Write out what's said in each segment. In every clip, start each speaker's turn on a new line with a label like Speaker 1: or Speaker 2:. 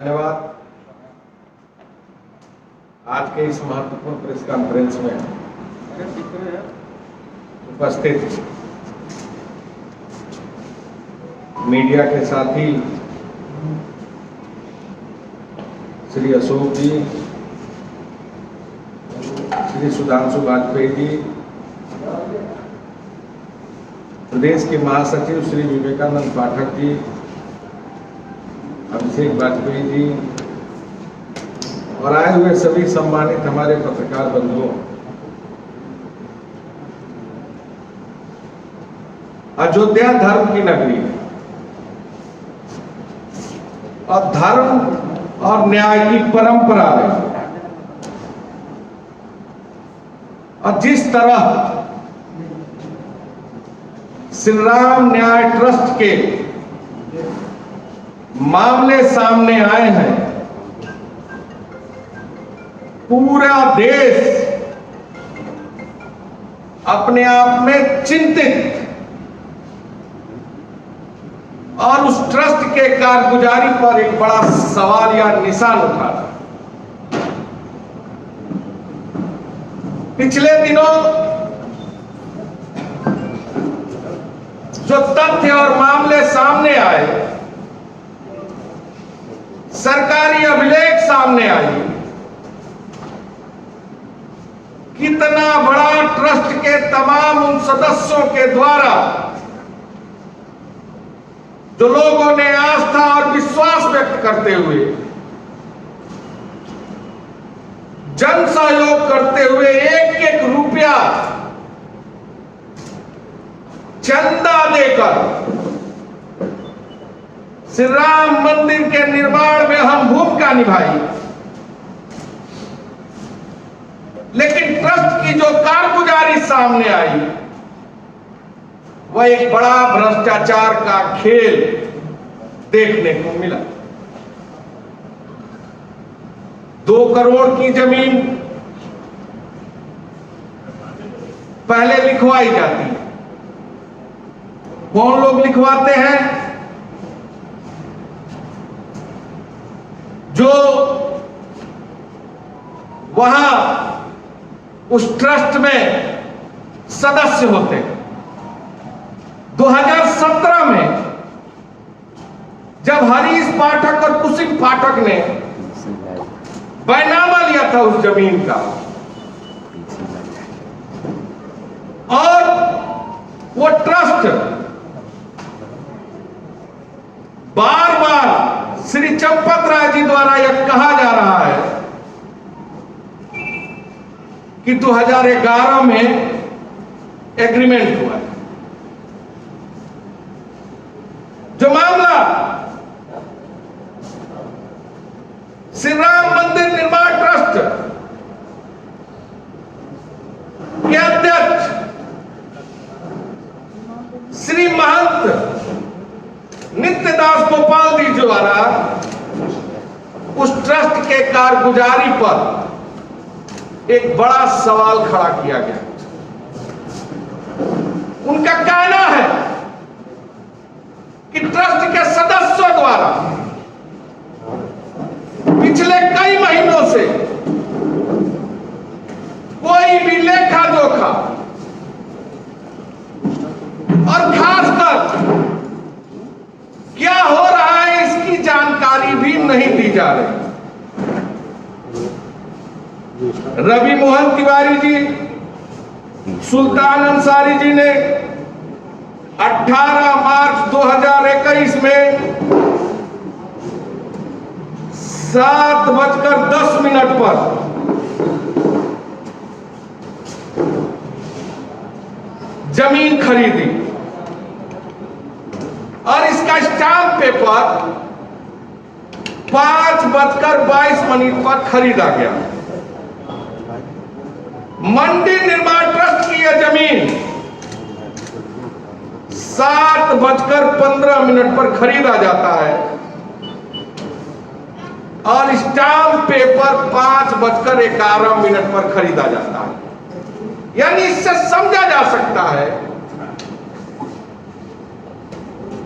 Speaker 1: धन्यवाद। आज के इस महत्वपूर्ण प्रेस कॉन्फ्रेंस में उपस्थित मीडिया के साथी श्री अशोक जी, श्री सुधांशु वाजपेयी जी, प्रदेश के महासचिव श्री विवेकानंद पाठक जी, अभिषेक वाजपेयी जी और आए हुए सभी सम्मानित हमारे पत्रकार बंधुओं, अयोध्या धर्म की नगरी है और धर्म और न्याय की परंपरा है। और जिस तरह श्री राम न्याय ट्रस्ट के मामले सामने आए हैं, पूरा देश अपने आप में चिंतित और उस ट्रस्ट के कारगुजारी पर एक बड़ा सवाल या निशान उठा था। पिछले दिनों जो तथ्य और मामले सामने आए, सरकारी अभिलेख सामने आई, कितना बड़ा ट्रस्ट के तमाम उन सदस्यों के द्वारा जो लोगों ने आस्था और विश्वास व्यक्त करते हुए, जन सहयोग करते हुए एक एक रुपया चंदा देकर श्री राम मंदिर के निर्माण में हम भूमिका निभाई, लेकिन ट्रस्ट की जो कारगुजारी सामने आई वह एक बड़ा भ्रष्टाचार का खेल देखने को मिला। 2 करोड़ की जमीन पहले लिखवाई जाती है। कौन लोग लिखवाते हैं? जो वहां उस ट्रस्ट में सदस्य होते हैं। 2017 में जब हरीश पाठक और कुसुम पाठक ने बैनामा लिया था उस जमीन का, और वो ट्रस्ट बार बार श्री चंपत राय जी द्वारा यह कहा जा रहा है कि 2011 में एग्रीमेंट हुआ है। जो मामला श्री राम मंदिर निर्माण ट्रस्ट के अध्यक्ष श्री महंत नित्यदास गोपाल जी द्वारा उस ट्रस्ट के कारगुजारी पर एक बड़ा सवाल खड़ा किया गया। उनका कहना है कि ट्रस्ट के सदस्यों द्वारा पिछले कई महीनों से कोई भी लेखा जोखा और खासकर क्या हो रहा है इसकी जानकारी भी नहीं दी जा रही। रवि मोहन तिवारी जी, सुल्तान अंसारी जी ने 18 मार्च 2021 में 7:10 पर जमीन खरीदी और इसका स्टाम्प पेपर 5:22 पर खरीदा गया। मंदिर निर्माण ट्रस्ट की यह जमीन 7:15 पर खरीदा जाता है और स्टाम्प पेपर 5:11 पर खरीदा जाता है। यानी इससे समझा जा सकता है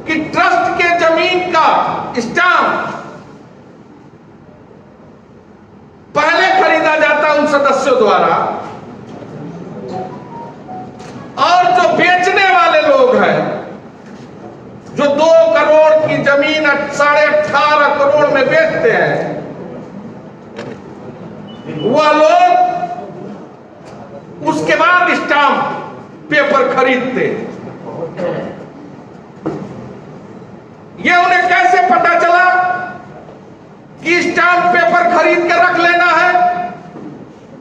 Speaker 1: कि ट्रस्ट के जमीन का स्टाम्प सदस्यों द्वारा और जो बेचने वाले लोग हैं, जो 2 करोड़ की जमीन 18.5 करोड़ में बेचते हैं, वह लोग उसके बाद स्टाम्प पेपर खरीदते। ये उन्हें कैसे पता चला कि स्टाम्प पेपर खरीद के रख लेना है?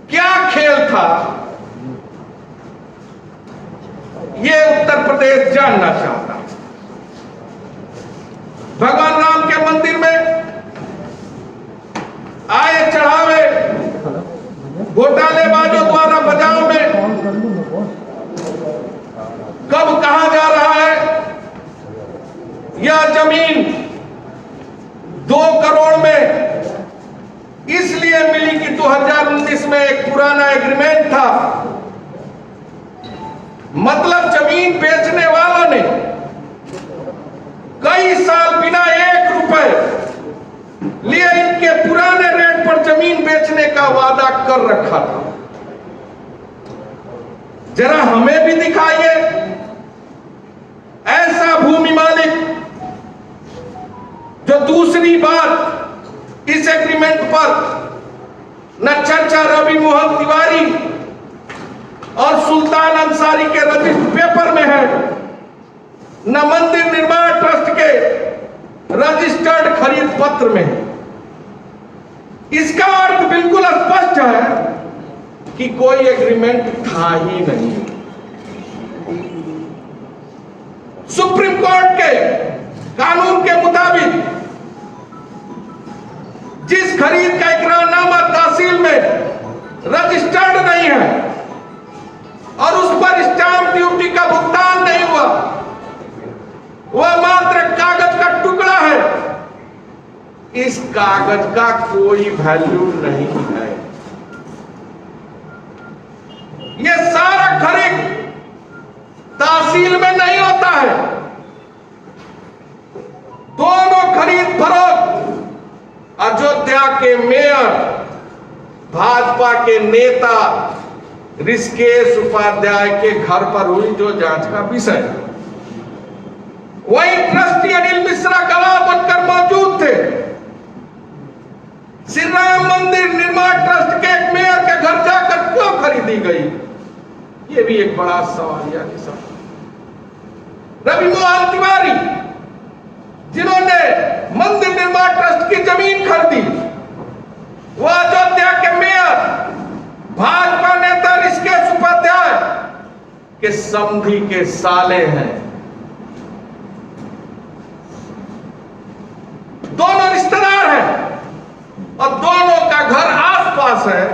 Speaker 1: क्या खेल था? ये उत्तर प्रदेश जानना चाहता। भगवान राम के मंदिर में आए चढ़ावे घोटालेबाजों द्वारा बचाव में कब कहां जा रहा है? यह जमीन 2 करोड़ में इसलिए मिली कि 2019 में एक पुराना एग्रीमेंट था। मतलब जमीन बेचने वालों ने कई साल बिना 1 रुपए लिए इनके पुराने रेट पर जमीन बेचने का वादा कर रखा था। जरा हमें भी दिखाइए ऐसा भूमि मालिक जो दूसरी बार इस एग्रीमेंट पर न चर्चा रवि मोहन तिवारी और सुल्तान अंसारी के रजिस्टर पेपर में है, न मंदिर निर्माण ट्रस्ट के रजिस्टर्ड खरीद पत्र में है। इसका अर्थ बिल्कुल स्पष्ट है कि कोई एग्रीमेंट था ही नहीं। सुप्रीम कोर्ट के कानून के मुताबिक जिस खरीद का इकरारनामा तहसील में रजिस्टर्ड नहीं है और उस पर स्टाम्प ड्यूटी का भुगतान नहीं हुआ, वह मात्र कागज का टुकड़ा है। इस कागज का कोई वैल्यू नहीं है। यह सारा खरीद तहसील में नहीं होता है। दोनों खरीद फरोख्त अयोध्या के मेयर, भाजपा के नेता ऋषिकेश उपाध्याय के घर पर हुई, जो जांच का विषय। वही ट्रस्टी अनिल मिश्रा गवाह बनकर मौजूद थे। श्री राम मंदिर निर्माण ट्रस्ट के एक मेयर के घर जाकर क्यों खरीदी गई? यह भी एक बड़ा सवालिया निशान। रवि मोहन तिवारी जिन्होंने मंदिर निर्माण ट्रस्ट की जमीन खरीदी, वह अयोध्या के मेयर भाजपा नेता ऋषिकेश उपाध्याय के समधी के साले हैं। दोनों रिश्तेदार हैं और दोनों का घर आसपास है।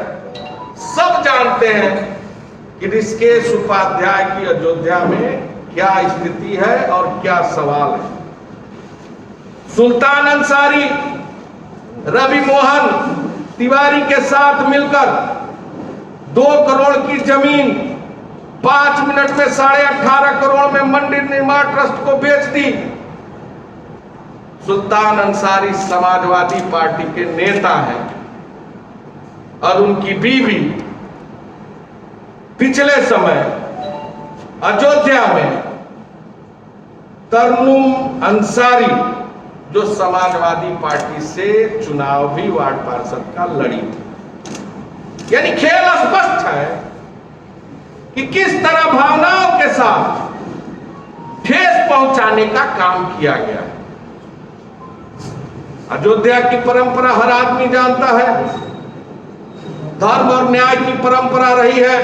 Speaker 1: सब जानते हैं कि ऋषिकेश उपाध्याय की अयोध्या में क्या स्थिति है और क्या सवाल है। सुल्तान अंसारी रवि मोहन तिवारी के साथ मिलकर 2 करोड़ की जमीन 5 मिनट में 18.5 करोड़ में मंदिर निर्माण ट्रस्ट को बेच दी। सुल्तान अंसारी समाजवादी पार्टी के नेता हैं और उनकी बीवी पिछले समय अयोध्या में तरन्नुम अंसारी, जो समाजवादी पार्टी से चुनावी वार्ड पार्षद का लड़ी थी। यानी खेल स्पष्ट है कि किस तरह भावनाओं के साथ ठेस पहुंचाने का काम किया गया है। अयोध्या की परंपरा हर आदमी जानता है। धर्म और न्याय की परंपरा रही है।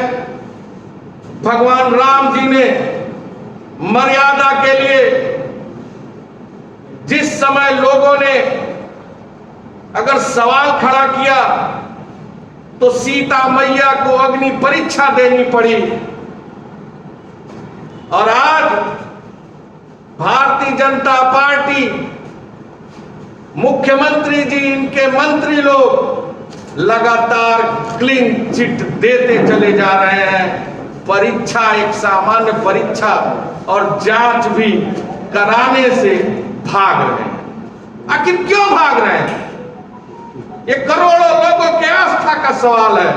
Speaker 1: भगवान राम जी ने मर्यादा के लिए जिस समय लोगों ने अगर सवाल खड़ा किया तो सीता मैया को अग्नि परीक्षा देनी पड़ी। और आज भारतीय जनता पार्टी, मुख्यमंत्री जी, इनके मंत्री लोग लगातार क्लीन चिट देते चले जा रहे हैं। परीक्षा, एक सामान्य परीक्षा और जांच भी कराने से भाग रहे हैं। आखिर क्यों भाग रहे हैं? ये करोड़ों लोगों के आस्था का सवाल है।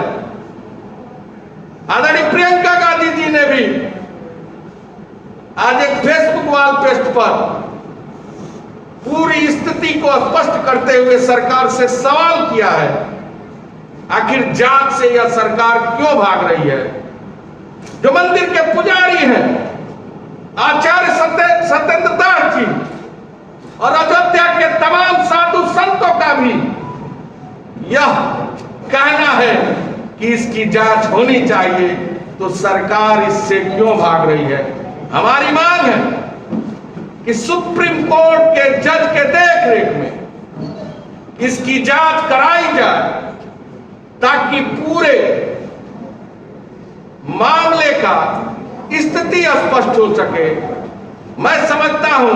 Speaker 1: आदरणीय प्रियंका गांधी जी ने भी आज एक फेसबुक वॉल पोस्ट पर पूरी स्थिति को स्पष्ट करते हुए सरकार से सवाल किया है, आखिर जांच से यह सरकार क्यों भाग रही है। जो मंदिर के पुजारी हैं आचार्य सत्येंद्र दास जी और अयोध्या के तमाम साधु संतों का भी यह कहना है कि इसकी जांच होनी चाहिए, तो सरकार इससे क्यों भाग रही है। हमारी मांग है कि सुप्रीम कोर्ट के जज के देखरेख में इसकी जांच कराई जाए, ताकि पूरे मामले का स्थिति स्पष्ट हो सके। मैं समझता हूं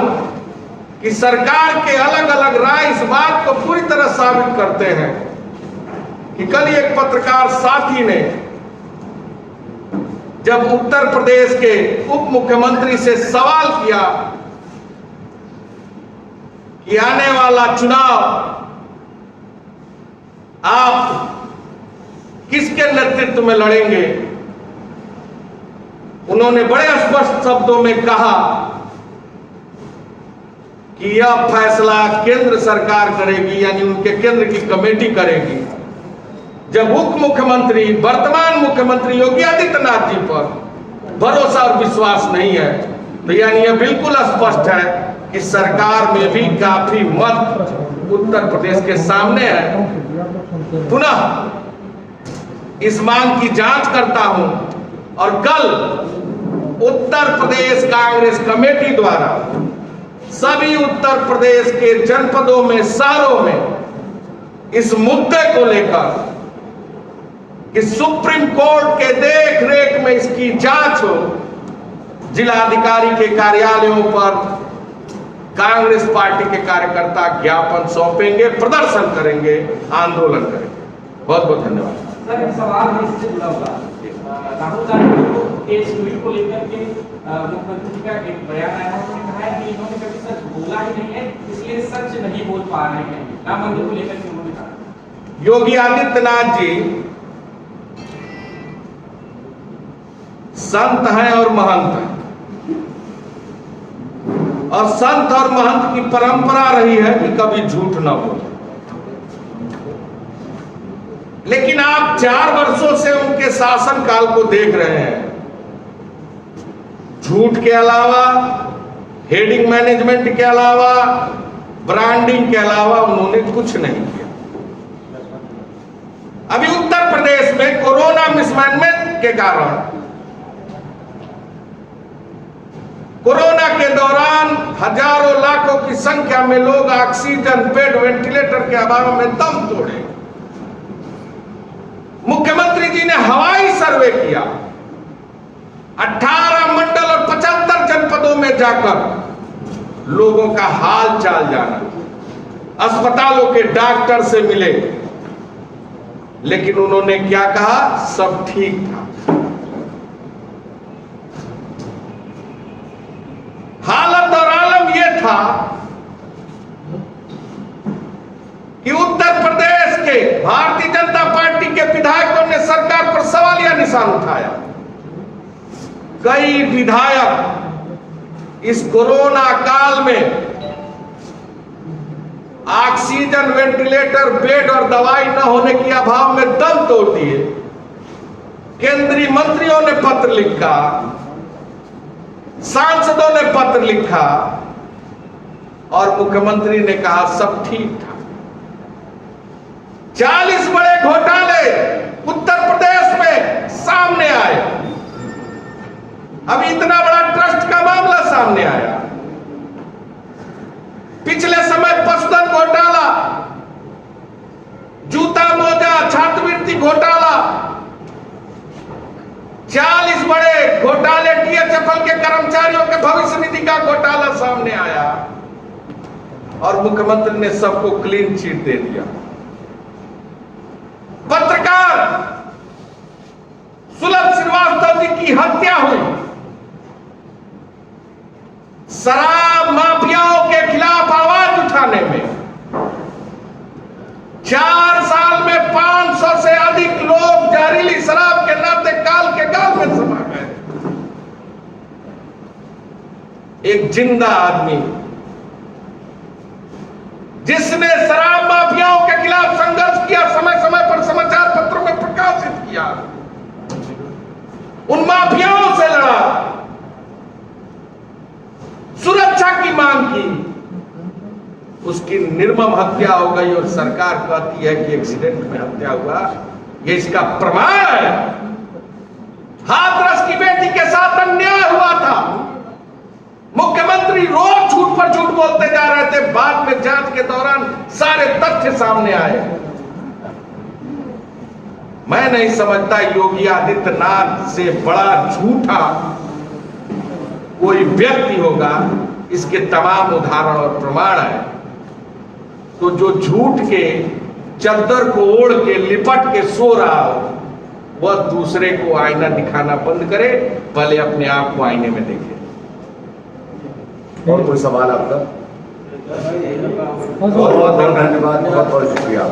Speaker 1: कि सरकार के अलग अलग राय इस बात को पूरी तरह साबित करते हैं कि कल एक पत्रकार साथी ने जब उत्तर प्रदेश के उप मुख्यमंत्री से सवाल किया कि आने वाला चुनाव आप किसके नेतृत्व में लड़ेंगे, उन्होंने बड़े स्पष्ट शब्दों में कहा कि यह फैसला केंद्र सरकार करेगी, यानी उनके केंद्र की कमेटी करेगी। जब उप मुख्यमंत्री वर्तमान मुख्यमंत्री योगी आदित्यनाथ जी पर भरोसा और विश्वास नहीं है, तो यानी यह बिल्कुल स्पष्ट है कि सरकार में भी काफी मत उत्तर प्रदेश के सामने है। पुनः इस मांग की जांच करता हूं और कल उत्तर प्रदेश कांग्रेस कमेटी द्वारा सभी उत्तर प्रदेश के जनपदों में, शहरों में इस मुद्दे को लेकर कि सुप्रीम कोर्ट के देख रेख में इसकी जांच हो, जिलाधिकारी के कार्यालयों पर कांग्रेस पार्टी के कार्यकर्ता ज्ञापन सौंपेंगे, प्रदर्शन करेंगे, आंदोलन करेंगे। बहुत बहुत धन्यवाद।
Speaker 2: सर, एक सवाल है इससे जुड़ा हुआ। राहुल गांधी को केस ट्वीट को लेकर के मुख्यमंत्री जी का एक बयान आया है, उन्होंने कहा है कि इन्होंने कभी सच बोला ही नहीं है, इसलिए सच नहीं बोल पा रहे हैं। राम मंदिर को लेकर के उन्होंने कहा।
Speaker 1: योगी आदित्यनाथ जी संत हैं और महंत हैं, और संत और महंत की परंपरा रही है कि कभी झूठ ना बोले। लेकिन आप 4 वर्षों से उनके शासनकाल को देख रहे हैं, झूठ के अलावा, हेडिंग मैनेजमेंट के अलावा, ब्रांडिंग के अलावा उन्होंने कुछ नहीं किया। अभी उत्तर प्रदेश में कोरोना मिसमैनेजमेंट के कारण कोरोना के दौरान हजारों लाखों की संख्या में लोग ऑक्सीजन बेड, वेंटिलेटर के अभाव में दम तोड़े। मुख्यमंत्री जी ने हवाई सर्वे किया, 18 मंडल और 75 जनपदों में जाकर लोगों का हाल चाल जाना, अस्पतालों के डॉक्टर से मिले, लेकिन उन्होंने क्या कहा? सब ठीक था। हालत और आलम यह था कि उत्तर प्रदेश के भारतीय जनता पार्टी के विधायकों ने सरकार पर सवालिया निशान उठाया। कई विधायक इस कोरोना काल में ऑक्सीजन, वेंटिलेटर, बेड और दवाई न होने के अभाव में दम तोड़ दिए। केंद्रीय मंत्रियों ने पत्र लिखा, सांसदों ने पत्र लिखा और मुख्यमंत्री ने कहा सब ठीक था। 40 बड़े घोटाले उत्तर प्रदेश में सामने आए। अभी इतना बड़ा ट्रस्ट का मामला सामने आया। पिछले समय पशुधन घोटाला, जूता मोजा, छात्रवृत्ति घोटाला, 40 बड़े घोटाले, टीएचएफएल के कर्मचारियों के भविष्य निधि का घोटाला सामने आया और मुख्यमंत्री ने सबको क्लीन चिट दे दिया। पत्रकार सुलभ श्रीवास्तव जी की हत्या हुई। शराब माफियाओं के खिलाफ आवाज उठाने में 4 साल में 500 से अधिक लोग जहरीली शराब के नाते काल के गाल में समा गए। एक जिंदा आदमी जिसने शराब माफियाओं के खिलाफ संघर्ष किया, समय समय पर समाचार पत्रों में प्रकाशित किया, उन माफियाओं से लड़ा, सुरक्षा की मांग की, उसकी निर्मम हत्या हो गई और सरकार कहती है कि एक्सीडेंट में हत्या हुआ। ये इसका प्रमाण है। हाथरस की बेटी के साथ अन्याय हुआ था। मुख्यमंत्री रोज झूठ पर झूठ बोलते जा रहे थे, बाद में जांच के दौरान सारे तथ्य सामने आए। मैं नहीं समझता योगी आदित्यनाथ से बड़ा झूठा कोई व्यक्ति होगा। इसके तमाम उदाहरण और प्रमाण है। तो जो झूठ के चद्दर को ओढ़ के लिपट के सो रहा हो, वह दूसरे को आईना दिखाना बंद करे, पहले अपने आप को आईने में देखे।
Speaker 3: और कोई सवाल आपका? बहुत बहुत धन्यवाद, बहुत बहुत शुक्रिया।